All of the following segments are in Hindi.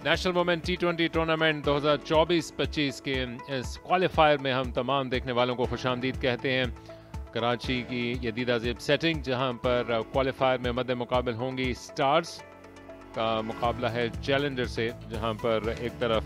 नेशनल वुमेन T20 टूर्नामेंट 2024-25 के इस क्वालिफायर में हम तमाम देखने वालों को खुशामदीद कहते हैं। कराची की ये दीदाज़ेब सेटिंग, जहां पर क्वालिफायर में मद्दे मुकाबल होंगी स्टार्स का मुकाबला है चैलेंजर से, जहां पर एक तरफ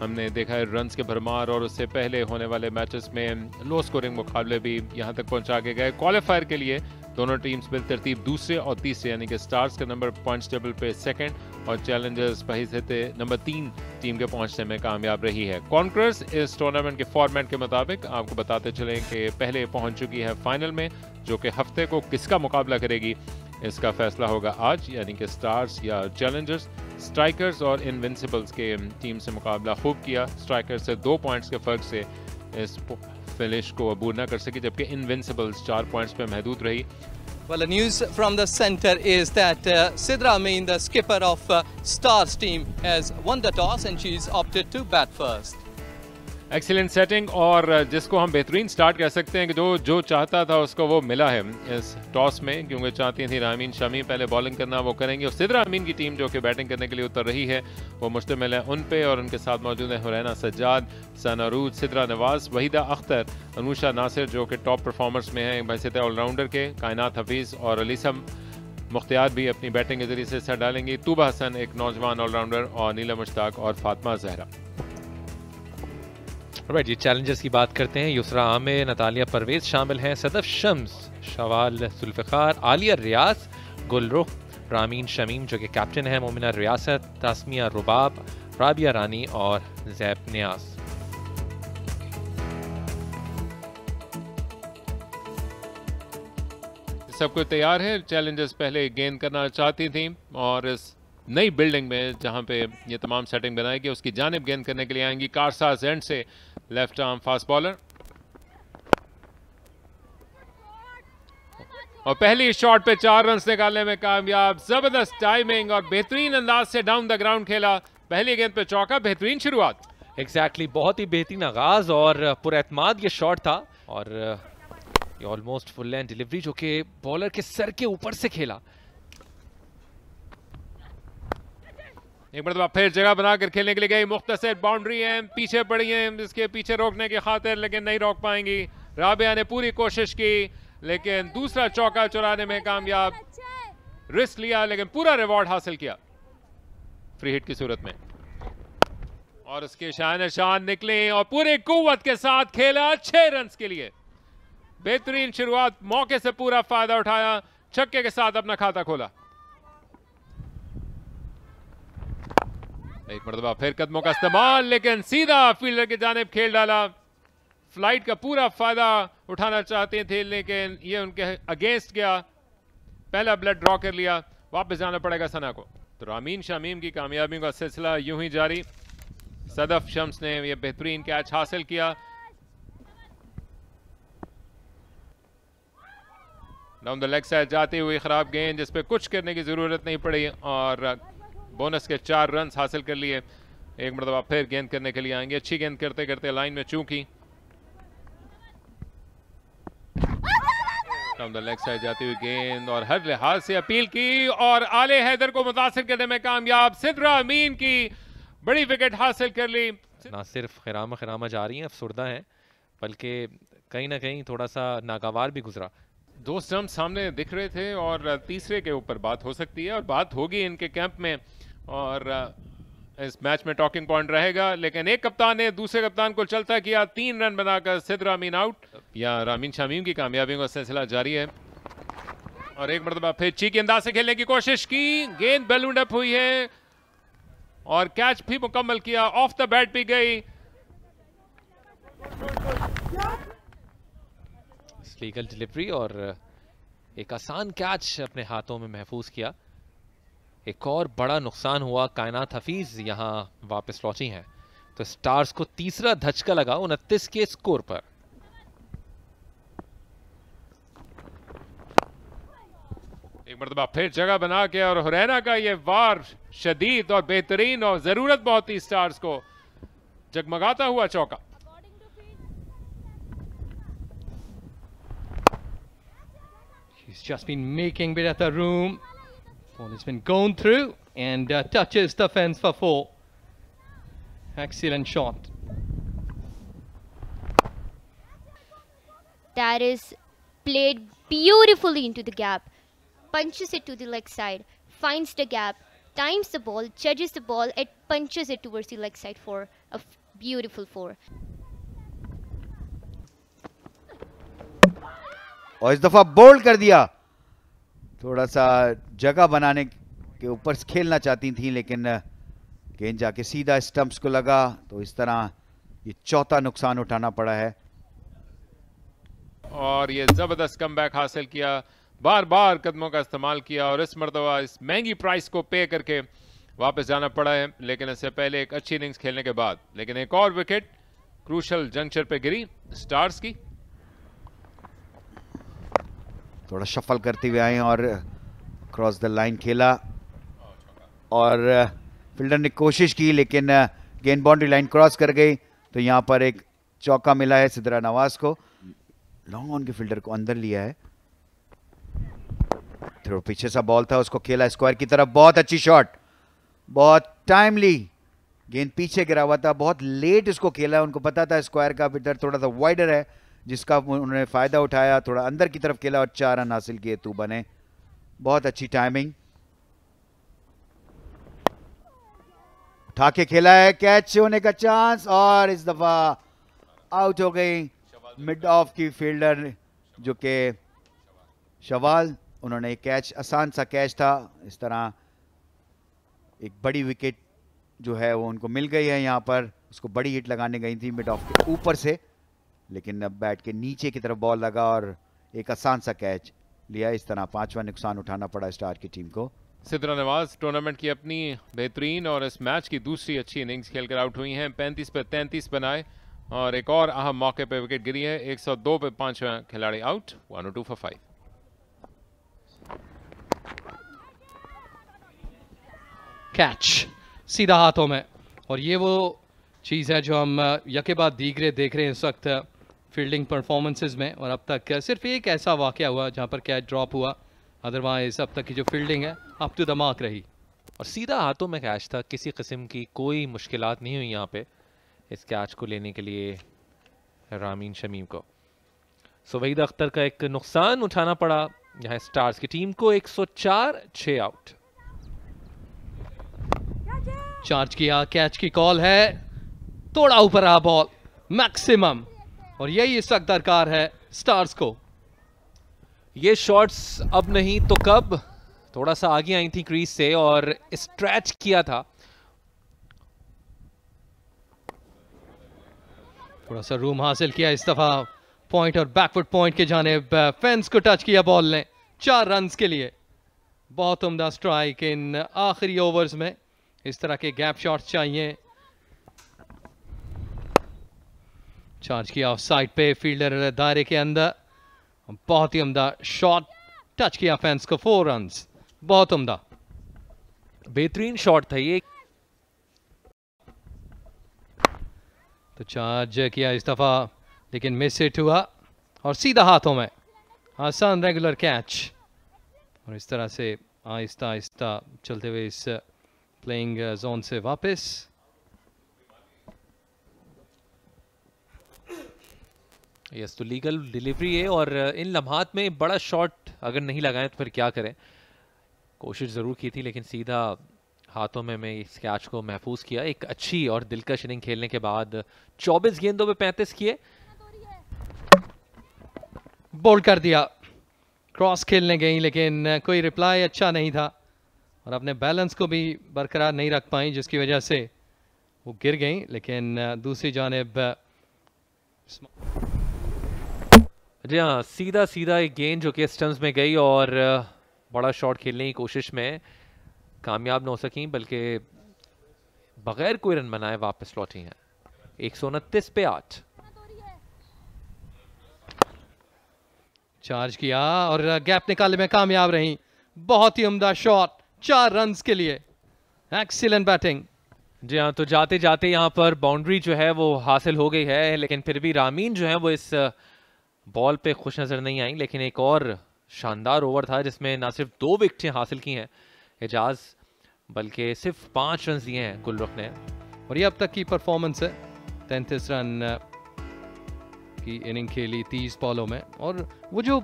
हमने देखा है रन्स के भरमार और उससे पहले होने वाले मैचेस में लो स्कोरिंग मुकाबले भी यहां तक पहुंचा के गए। क्वालिफायर के लिए दोनों टीम्स बिलतरतीब दूसरे और तीसरे, यानी कि स्टार्स का नंबर पॉइंट्स टेबल पे सेकंड और चैलेंजर्स बहैसियत नंबर 3 टीम के पहुंचने में कामयाब रही है। कॉन्करर्स इस टूर्नामेंट के फॉर्मेट के मुताबिक आपको बताते चलें कि पहले पहुंच चुकी है फाइनल में, जो कि हफ्ते को किसका मुकाबला करेगी इसका फैसला होगा आज, यानी कि स्टार्स या चैलेंजर्स। स्ट्राइकर्स और इनविंसिबल्स के टीम से मुकाबला खूब किया। स्ट्राइकर्स से 2 पॉइंट्स के फर्क से इस फिनिश को अबूर न कर सकी, जबकि इनविंसिबल्स 4 पॉइंट्स पे महदूद रही। Well, the news from the centre is that Sidra Amin, the skipper of Stars team, has won the toss and she's opted to bat first. Excellent setting, और जिसको हम बेहतरीन स्टार्ट कह सकते हैं कि जो चाहता था उसको वो मिला है इस टॉस में, क्योंकि चाहती थी रामीन शमीम पहले बॉलिंग करना, वो करेंगे। और सिद्रा अमीन की टीम जो कि बैटिंग करने के लिए उतर रही है वो मुश्तमिल है उन पे, और उनके साथ मौजूद है हुरैना सज्जाद, सनारूद, सिद्रा नवाज, वहीदा अख्तर, अनुषा नासिर जो कि टॉप परफॉर्मर्स में हैं बहैसियत ऑलराउंडर के, कायनात हफीज़ और अलीसम मुख्तियार भी अपनी बैटिंग के जरिए से सर डालेंगी, तूबा हसन एक नौजवान ऑलराउंडर, और नीला मुश्ताक और फातिमा जहरा। राइट, ये चैलेंजर्स की बात करते हैं। युसरा आमिर, नतालिया परवेज शामिल हैं, सदफ शम्स, शवाल जुल्फ़िकार, आलिया रियाज, गुलरुख, रामीन शमीम जो कि कैप्टन है, मोमिना रियासत, तास्मिया रुबाब, राबिया रानी और ज़ैब नियाज। सब कुछ तैयार है। चैलेंजर्स पहले गेंद करना चाहती थी और इस नई बिल्डिंग में जहां पे ये तमाम सेटिंग बनाएगी उसकी जानिब गेंद करने के लिए आएंगी कारसाज एंड से लेफ्ट आर्म फास्ट बॉलर, और पहली शॉट पे 4 रन निकालने में कामयाब। जबरदस्त टाइमिंग और बेहतरीन अंदाज से डाउन द ग्राउंड खेला। पहली गेंद पे चौका, बेहतरीन शुरुआत। एग्जैक्टली, बहुत ही बेहतरीन आगाज और पुरएतमाद ये शॉट था, और ये ऑलमोस्ट फुल लेंथ डिलीवरी जो कि बॉलर के सर के ऊपर से खेला। एक मरतबा फिर जगह बनाकर खेलने के लिए गई, मुख्तसर बाउंड्री है, पीछे पड़ी है, इसके पीछे रोकने की खातिर, लेकिन नहीं रोक पाएंगी। राबिया ने पूरी कोशिश की लेकिन दूसरा चौका चुराने में कामयाब। रिस्क लिया लेकिन पूरा रिवॉर्ड हासिल किया फ्री हिट की सूरत में, और उसके शान शान निकले और पूरी कुव्वत के साथ खेला 6 रन के लिए। बेहतरीन शुरुआत, मौके से पूरा फायदा उठाया, छक्के के साथ अपना खाता खोला। एक मरतबा फिर कदमों का इस्तेमाल, लेकिन सीधा फील्डर की जानिब खेल डाला। फ्लाइट का पूरा फायदा उठाना चाहते थे लेकिन ये उनके अगेंस्ट गया। पहला ब्लड ड्रॉ कर लिया, वापस जाना पड़ेगा सना को। तो रामीन शमीम की कामयाबी का सिलसिला यूं ही जारी। सदफ शम्स ने यह बेहतरीन कैच हासिल किया। डाउन द लेग साइड जाती हुई खराब गेंद, जिस पे कुछ करने की जरूरत नहीं पड़ी, और बोनस के 4 रन हासिल कर लिए। एक मरतबा फिर गेंद करने के लिए आएंगे। अच्छी गेंद करते करते लाइन में चूकी, डाउन द लेग साइड जाती हुई गेंद और हर लिहाज से अपील की और आले हैदर को मुतासिर करने में कामयाब। सिद्रा अमीन की बड़ी विकेट हासिल कर ली। ना सिर्फ खिरामा जा रही हैं, अफसुर्दा हैं, बल्कि कहीं ना कहीं थोड़ा सा नागवार भी गुजरा। 2 स्टंप सामने दिख रहे थे और तीसरे के ऊपर बात हो सकती है, और बात होगी इनके कैंप में, और इस मैच में टॉकिंग पॉइंट रहेगा। लेकिन एक कप्तान ने दूसरे कप्तान को चलता किया, 3 रन बनाकर सिद्रा अमीन आउट। या रामीन शमीम की कामयाबी का सिलसिला जारी है, और एक मरतबा फिर चीकी अंदाज से खेलने की कोशिश की, गेंद बैलून अप हुई है और कैच भी मुकम्मल किया, ऑफ द बैट भी गई। लीगल डिलीवरी और एक आसान कैच अपने हाथों में महफूज किया। एक और बड़ा नुकसान हुआ, कायनात हफीज यहां वापस लौटी हैं, तो स्टार्स को तीसरा धचका लगा 29 के स्कोर पर। एक मरतबा फिर जगह बना के, और हुरैना का ये वार शदीद और बेहतरीन, और जरूरत बहुत थी स्टार्स को, जगमगाता हुआ चौका। She's just been making bit of the room. Ball has been gone through. and touches the fence for 4. Excellent shot. That is played beautifully into the gap. Punches it to the leg side, finds the gap, times the ball, judges the ball, and punches it towards the leg side for a beautiful 4. और इस दफा बोल्ड कर दिया. थोड़ा सा जगह बनाने के ऊपर खेलना चाहती थी, लेकिन गेंद जाके सीधा स्टंप्स को लगा, तो इस तरह ये चौथा नुकसान उठाना पड़ा है. और ये जबरदस्त कमबैक हासिल किया, बार बार कदमों का इस्तेमाल किया और इस मरतबा इस महंगी प्राइस को पे करके वापस जाना पड़ा है, लेकिन इससे पहले एक अच्छी इनिंग्स खेलने के बाद. लेकिन एक और विकेट क्रूशल जंक्चर पे गिरी स्टार्स की. थोड़ा शफल करते हुए आए और क्रॉस द लाइन खेला और फील्डर ने कोशिश की, लेकिन गेंद बाउंड्री लाइन क्रॉस कर गई, तो यहां पर एक चौका मिला है सिद्रा नवाज को. लॉन्ग ऑन के फील्डर को अंदर लिया है, थोड़ा पीछे सा बॉल था, उसको खेला स्क्वायर की तरफ. बहुत अच्छी शॉट, बहुत टाइमली. गेंद पीछे गिरा हुआ था, बहुत लेट इसको खेला. उनको पता था स्क्वायर का इधर थोड़ा सा वाइडर है, जिसका उन्होंने फायदा उठाया, थोड़ा अंदर की तरफ खेला और 4 रन हासिल किए. तू बने, बहुत अच्छी टाइमिंग. उठा के खेला है, कैच होने का चांस, और इस दफा आउट हो गई मिड ऑफ की फील्डर जो कि शवाल. उन्होंने एक कैच, आसान सा कैच था. इस तरह एक बड़ी विकेट जो है वो उनको मिल गई है. यहां पर उसको बड़ी हिट लगाने गई थी मिड ऑफ के ऊपर से, लेकिन अब बैट के नीचे की तरफ बॉल लगा और एक आसान सा कैच लिया. इस तरह 5वां नुकसान उठाना पड़ा स्टार की टीम को. सिद्रा नवाज टूर्नामेंट की अपनी बेहतरीन और इस मैच की दूसरी अच्छी इनिंग्स खेलकर आउट हुई हैं. 35 पे 33 बनाए और एक और अहम मौके पे विकेट गिरी है. 102 पे 5वां खिलाड़ी आउट. 102 for 5. कैच सीधा हाथों में, और ये वो चीज़ है जो हम यके बाद दीगरे देख रहे हैं इस वक्त फील्डिंग परफॉर्मेंसेस में. और अब तक सिर्फ एक ऐसा वाकया हुआ जहां पर कैच ड्रॉप हुआ, अदरवाइज अब तक की जो फील्डिंग है अप टू द मार्क रही. और सीधा हाथों में कैच था, किसी किस्म की कोई मुश्किलात नहीं हुई यहाँ पे इस कैच को लेने के लिए रामीन शमीम को. सो वहीद अख्तर का एक नुकसान उठाना पड़ा यहाँ स्टार्स की टीम को. 104, 6 आउट. चार्ज किया, कैच की कॉल है, थोड़ा ऊपर रहा बॉल, मैक्सिमम, और यही इस वक्त दरकार है स्टार्स को. ये शॉट्स अब नहीं तो कब थोड़ा सा आगे आई थी क्रीज से और स्ट्रेच किया था. थोड़ा सा रूम हासिल किया इस दफा, पॉइंट और बैकवर्ड पॉइंट के जानिब फेंस को टच किया बॉल ने. 4 रन के लिए बहुत उम्दा स्ट्राइक इन आखिरी ओवर्स में. इस तरह के गैप शॉट्स चाहिए. चार्ज किया ऑफ साइड पे, फील्डर दायरे के अंदर, बहुत ही उम्दा शॉट, टच किया फैंस को. 4 रन, बहुत उम्दा, बेहतरीन शॉट था ये. तो चार्ज किया इस दफा, लेकिन मिस हिट हुआ और सीधा हाथों में. आसान रेगुलर कैच, और इस तरह से आहिस्ता आहिस्ता चलते हुए इस प्लेइंग जोन से वापस. यस, तो लीगल डिलीवरी है और इन लम्हात में बड़ा शॉट अगर नहीं लगाएं तो फिर क्या करें. कोशिश ज़रूर की थी, लेकिन सीधा हाथों में मैं इस कैच को महफूज किया. एक अच्छी और दिलकश इनिंग खेलने के बाद 24 गेंदों पे 35 किए. बोल्ड कर दिया, क्रॉस खेलने गई, लेकिन कोई रिप्लाई अच्छा नहीं था और अपने बैलेंस को भी बरकरार नहीं रख पाई, जिसकी वजह से वो गिर गई. लेकिन दूसरी जानिब जी हाँ, सीधा सीधा एक गेंद जो कि स्टंप्स में गई और बड़ा शॉट खेलने की कोशिश में कामयाब न हो सकी, बल्कि बगैर कोई रन बनाए वापस लौटी हैं. 129 पे 8. चार्ज किया और गैप निकालने में कामयाब रही. बहुत ही उम्दा शॉट, 4 रन के लिए. Excellent batting. जी हाँ, तो जाते जाते यहाँ पर बाउंड्री जो है वो हासिल हो गई है, लेकिन फिर भी रामीन जो है वो इस बॉल पे खुश नजर नहीं आई. लेकिन एक और शानदार ओवर था जिसमें ना सिर्फ 2 विकेटें हासिल की हैं एजाज, बल्कि सिर्फ 5 रन दिए हैं गुलरुख ने। और ये अब तक की परफॉर्मेंस है, 33 रन की इनिंग खेली 30 बॉलों में। और वो जो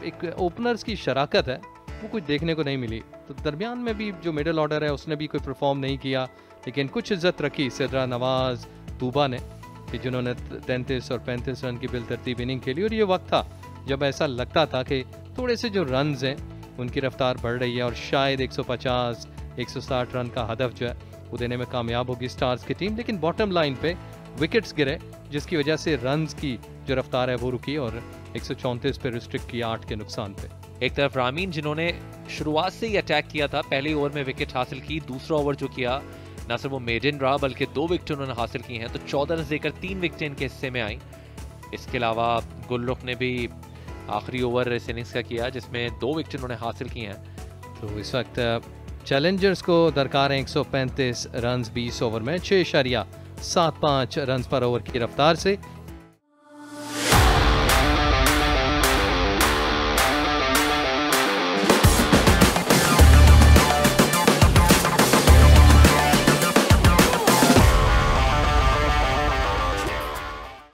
एक ओपनर्स की शराकत है वो कुछ देखने को नहीं मिली। तो दरमियान में भी जो मिडिल ऑर्डर है उसने भी कोई परफॉर्म नहीं किया, लेकिन कुछ इज्जत रखी सिद्रा, नवाज, तूबा ने, कि जिन्होंने 33 और 35 रन की बिलतरतीब इनिंग खेली। और ये वक्त था जब ऐसा लगता था कि थोड़े से जो रन्स हैं उनकी रफ्तार बढ़ रही है और शायद 150 160 रन का हदफ जो है वो देने में कामयाब होगी स्टार्स की टीम। लेकिन बॉटम लाइन पे विकेट्स गिरे, जिसकी वजह से रन्स की जो रफ्तार है वो रुकी और 134 पे रिस्ट्रिक्ट किया 8 के नुकसान पे। एक तरफ रामीन जिन्होंने शुरुआत से ही अटैक किया था, पहले ओवर में विकेट हासिल की, दूसरा ओवर जो किया ना सिर्फ वो मेडन रहा बल्कि 2 विकेट उन्होंने हासिल की हैं, तो 14 रन देकर 3 विकेटें इनके हिस्से में आई। इसके अलावा गुलरुख ने भी आखिरी ओवर इस इनिंग्स का किया जिसमें 2 विकेट उन्होंने हासिल की हैं। तो इस वक्त चैलेंजर्स को दरकार है 135 रन 20 ओवर में 6.75 रन पर ओवर की रफ्तार से।